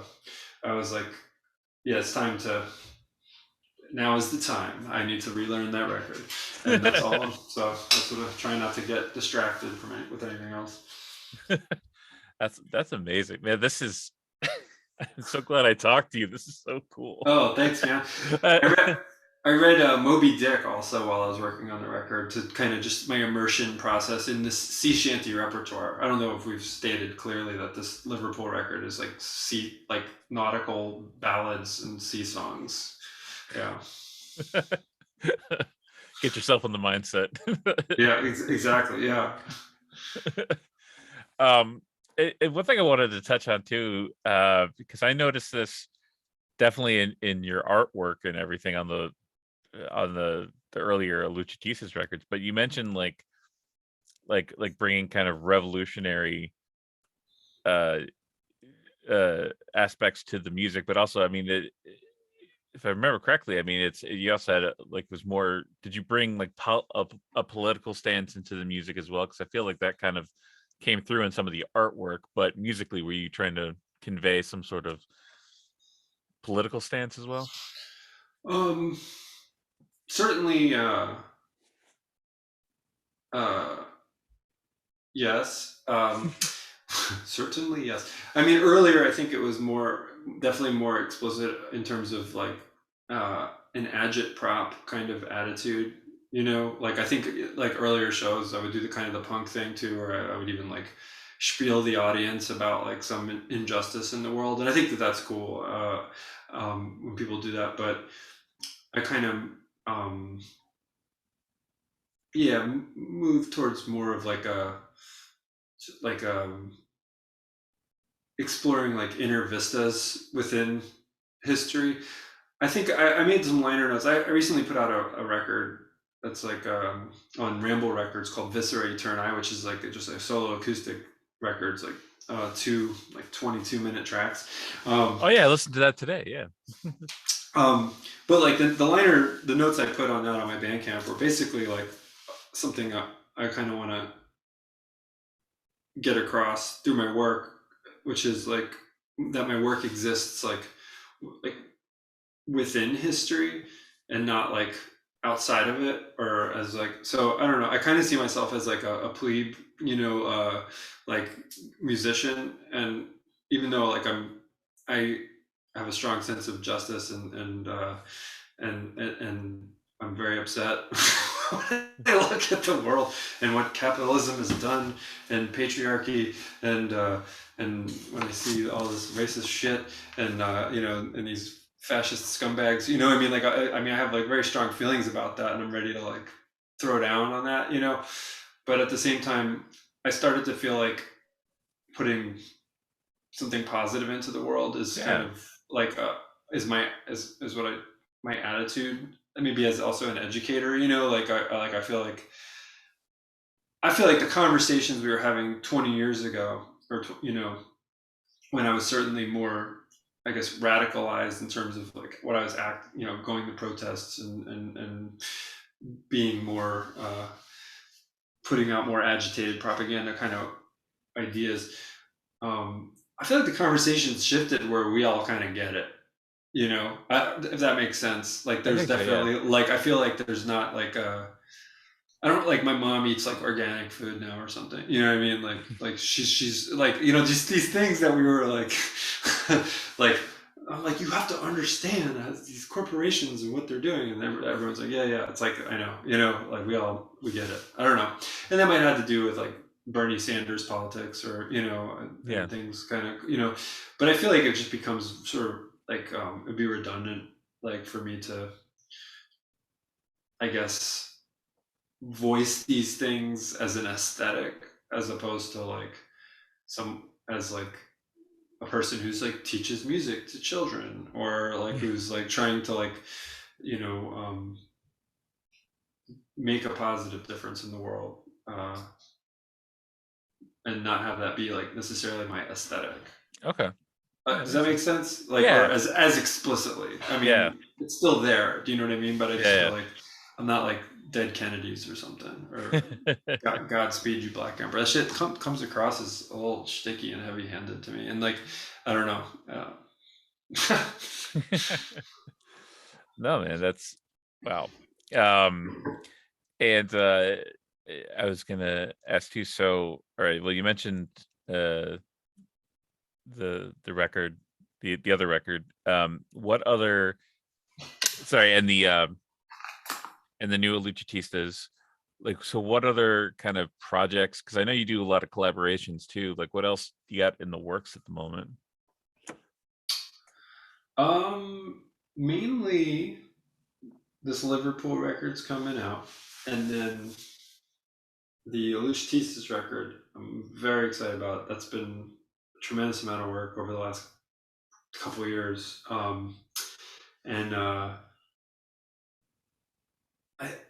I was like, yeah, it's time to. Now is the time. I need to relearn that record, and that's all. So that's what I'm trying not to get distracted from it with anything else. That's amazing, man. This is. I'm so glad I talked to you. This is so cool. Oh, thanks, man. I read Moby Dick also while I was working on the record to kind of just my immersion process in this sea shanty repertoire. I don't know if we've stated clearly that this Liverpool record is like nautical ballads and sea songs. Yeah. Get yourself in the mindset. Yeah, exactly. Yeah. One thing I wanted to touch on too, because I noticed this definitely in your artwork and everything on the earlier Ahleuchatistas records, but you mentioned like bringing kind of revolutionary aspects to the music, but also, I mean, if I remember correctly, I mean, you also had was more. Did you bring like a political stance into the music as well? Because I feel like that kind of came through in some of the artwork, but musically, were you trying to convey some sort of political stance as well? Certainly. Yes. Certainly, yes. I mean, earlier I think it was definitely more explicit in terms of like an agitprop kind of attitude. Like I think like earlier shows I would do the kind of the punk thing too, or I would even like spiel the audience about like some injustice in the world, and I think that that's cool when people do that. But I kind of move towards more of like exploring like inner vistas within history. I think I made some liner notes. I recently put out a record that's like on Ramble Records called Viscera Eterni, which is like just a solo acoustic records, like two like 22-minute tracks. Oh yeah, I listened to that today. Yeah. But like the notes I put on that on my Bandcamp were basically like something I kind of want to get across through my work, which is like that my work exists like within history and not like outside of it, or as like, so I don't know, I kind of see myself as like a plebe, like musician. And even though like I have a strong sense of justice, and I'm very upset when I look at the world and what capitalism has done, and patriarchy, and when I see all this racist shit, and these fascist scumbags, what I mean? Like, I mean, I have like very strong feelings about that, and I'm ready to like throw down on that. But at the same time, I started to feel like putting something positive into the world is kind Yeah. of like is what I my attitude. And maybe as also an educator, I feel like the conversations we were having 20 years ago, or when I was certainly more, I guess, radicalized in terms of like what I was going to protests, and being more putting out more agitated propaganda kind of ideas. I feel like the conversation's shifted where we all kind of get it. If that makes sense. Like, I there's think so, yeah. definitely, like, I feel like there's not like I don't, like, my mom eats like organic food now or something. You know what I mean? Like she's like, just these things that we were like, like, I'm like, you have to understand these corporations and what they're doing, and everyone's like, yeah, yeah. It's like, I know, like we get it. I don't know, and that might have to do with like Bernie Sanders politics, or Yeah. and things kind of, but I feel like it just becomes sort of like, it'd be redundant, like, for me to, I guess, voice these things as an aesthetic, as opposed to like as like a person who's like teaches music to children, or like who's like trying to like, you know um, make a positive difference in the world, and not have that be like necessarily my aesthetic. Okay. Yeah, that Does that makes make sense. sense? Like, or Yeah. as explicitly. I Yeah. mean, it's still there. Do you know what I mean? But I just Yeah. feel like I'm not like Dead Kennedys or something, or Yeah. Godspeed You Black Emperor. That shit comes across as a little sticky and heavy-handed to me, and like, I don't know. No, man, that's wow. Um, and I was gonna ask you. So, all right. Well, you mentioned uh the record, the other record. What other? Sorry, and the new Ahleuchatistas. Like, so what other kind of projects? Because I know you do a lot of collaborations too. Like, what else do you got in the works at the moment? Mainly this Liverpool record's coming out, and then the Ahleuchatistas record, I'm very excited about. That's been a tremendous amount of work over the last couple of years. And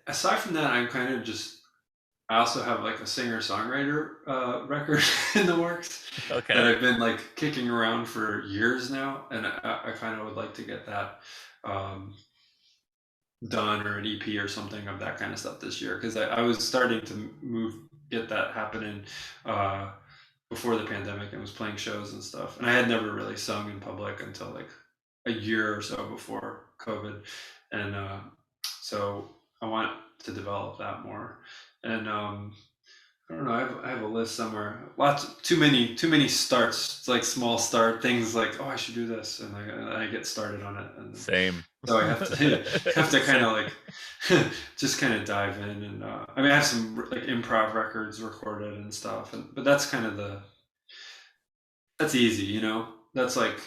aside from that, I'm kind of just, I also have like a singer-songwriter record in the works that Okay. I've been like kicking around for years now, and I kind of would like to get that um, done, or an EP or something of that kind of stuff this year, because I was starting to get that happening uh, before the pandemic, and was playing shows and stuff, and I had never really sung in public until like a year or so before COVID, and so I want to develop that more, and I don't know. I have a list somewhere. Too many starts. It's like small start things, like, oh, I should do this, and I get started on it, and Same. so I have to have to kind Same. of like just kind of dive in, and I mean, I have some like improv records recorded and stuff, but that's kind of that's easy, That's like,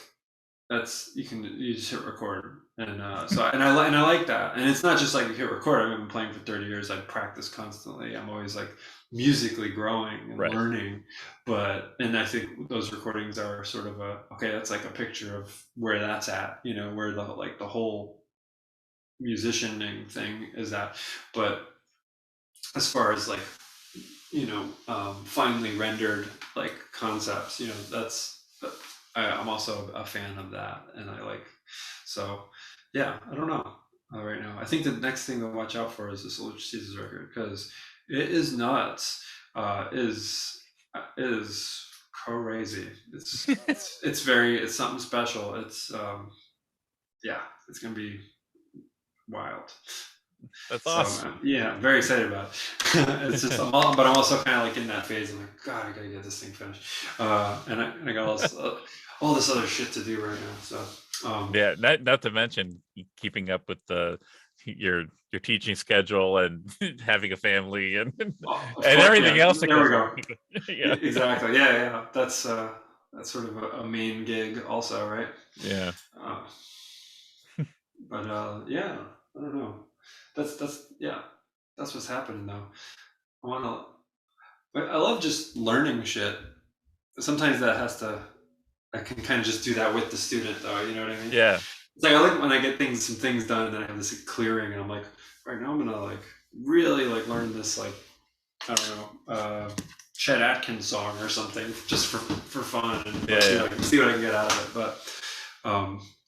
you just hit record, and and I like that, and it's not just like you hit record. I've been playing for 30 years. I practice constantly. I'm always like musically growing and Right. learning, and I think those recordings are sort of okay, that's like a picture of where that's at, where the whole musicianing thing is at. But as far as like, finely rendered like concepts, I'm also a fan of that, and I like, so yeah, I don't know. Right now, I think the next thing to watch out for is this Ahleuchatistas record, because it is nuts. Is crazy. It's something special. Yeah, it's gonna be wild. That's So awesome. yeah, I'm very excited about it. It's just, but I'm also kind of like in that phase. I'm like, God, I gotta get this thing finished, and I got all this other shit to do right now. So Yeah, not to mention keeping up with your teaching schedule and having a family and of and course, everything yeah. else that There we goes go. along with it. Yeah. Exactly. Yeah, yeah. That's sort of a main gig, also, right? Yeah. Uh, but yeah, I don't know. That's yeah. That's what's happening though. I want to. But I love just learning shit. Sometimes I can kind of just do that with the student though. You know what I mean? Yeah. It's like I like when I get some things done, and then I have this clearing, and I'm like, right now I'm gonna like really like learn this like I don't know Chet Atkins song or something just for fun and like, Yeah. see what I can get out of it. But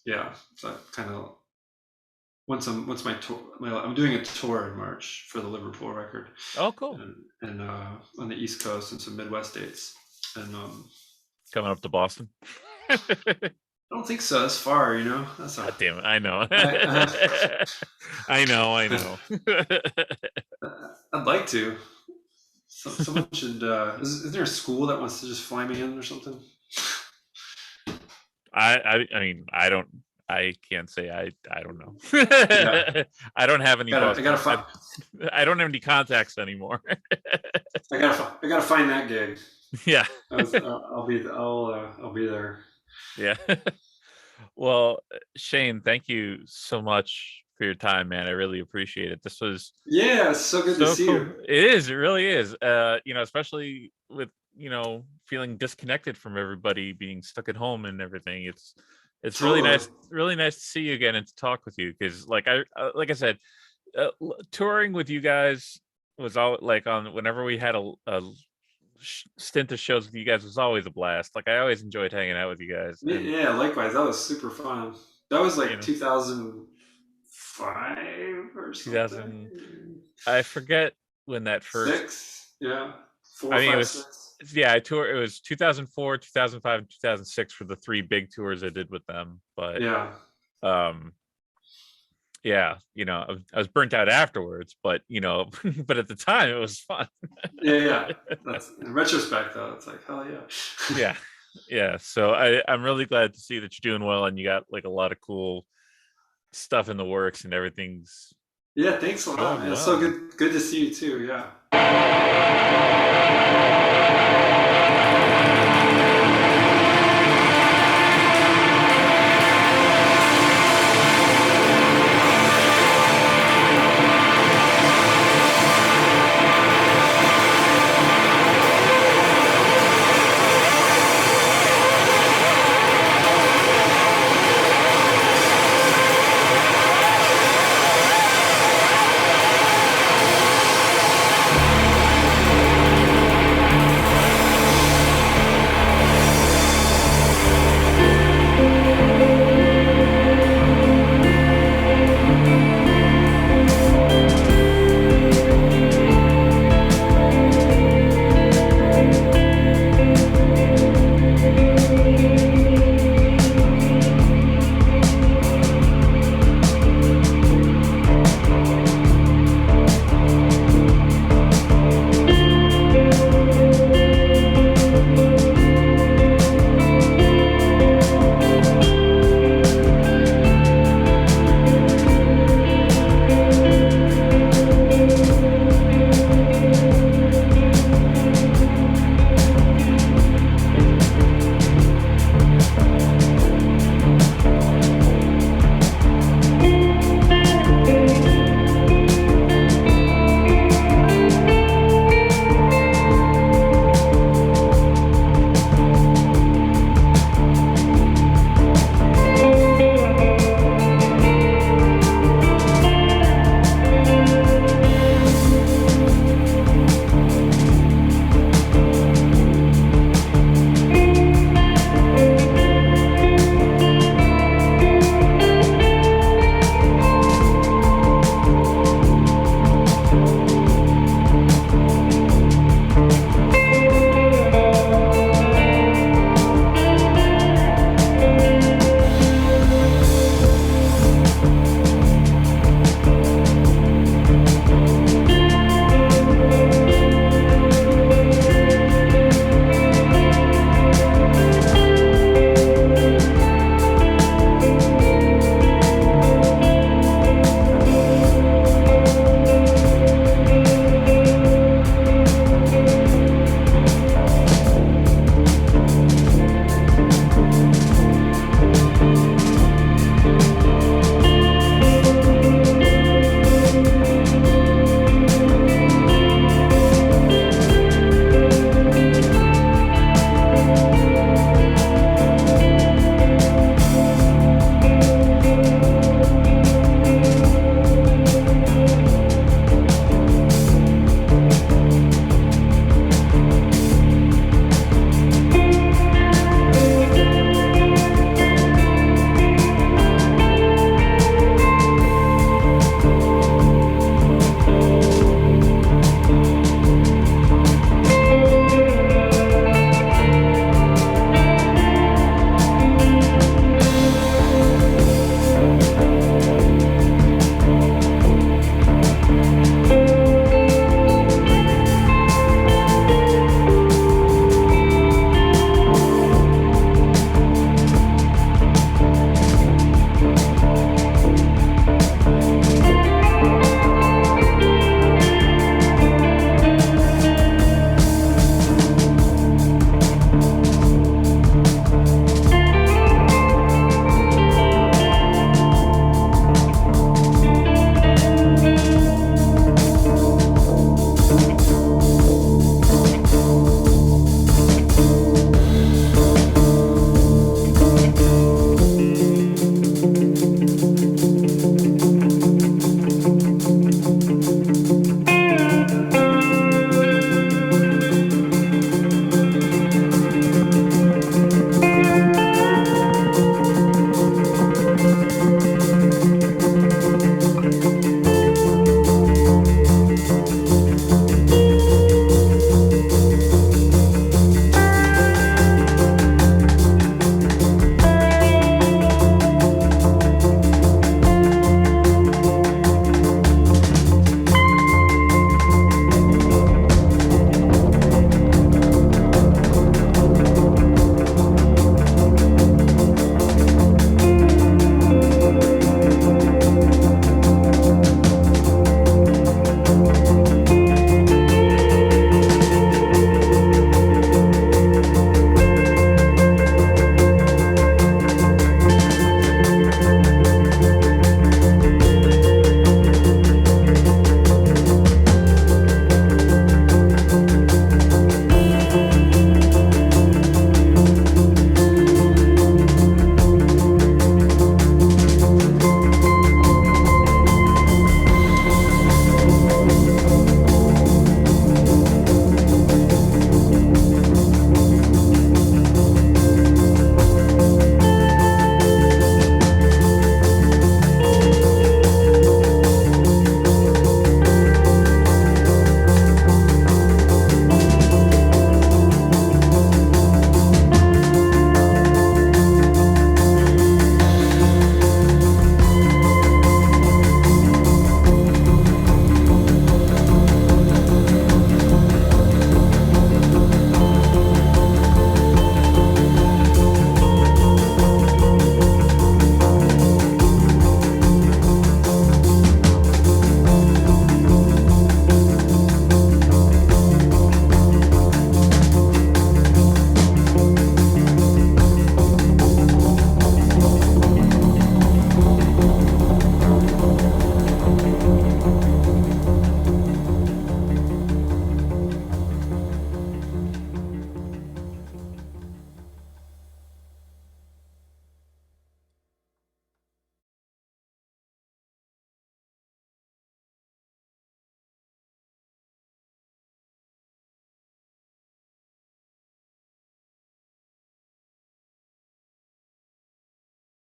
yeah, so kind of once my tour, I'm doing a tour in March for the Liverpool record, Oh, cool. and on the East Coast and some Midwest states, and Coming up to Boston. I don't think so. That's far, you know. God damn it! I know. I, I know. I know. I'd like to. Someone should. Is there a school that wants to just fly me in or something? I mean, I can't say I don't know. Yeah, I don't have any I gotta Boston. find. I don't have any contacts anymore. I gotta find that gig. Yeah. I'll be there. Yeah. Well, Shane, thank you so much for your time, man. I really appreciate it. This was Yeah, it's so good to so see cool. you. It is. It really is. Especially with feeling disconnected from everybody, being stuck at home and everything. It's Totally. really nice to see you again and to talk with you because, like I said, touring with you guys was all like on whenever we had a stint of shows with you guys was always a blast. Like I always enjoyed hanging out with you guys, and Yeah, likewise. That was super fun. That was you like know, 2005 or something. 2000. I forget when that first. 6, yeah, I four, mean, it five, was, 6. yeah, I tour. It was 2004, 2005, and 2006 for the three big tours I did with them. But Yeah, um, yeah, I was burnt out afterwards. But but at the time it was fun. yeah. That's in retrospect though. It's like hell yeah. Yeah, yeah. So I'm really glad to see that you're doing well and you got like a lot of cool stuff in the works and everything's Yeah, thanks a lot, going man. It's so well. good to see you too. Yeah.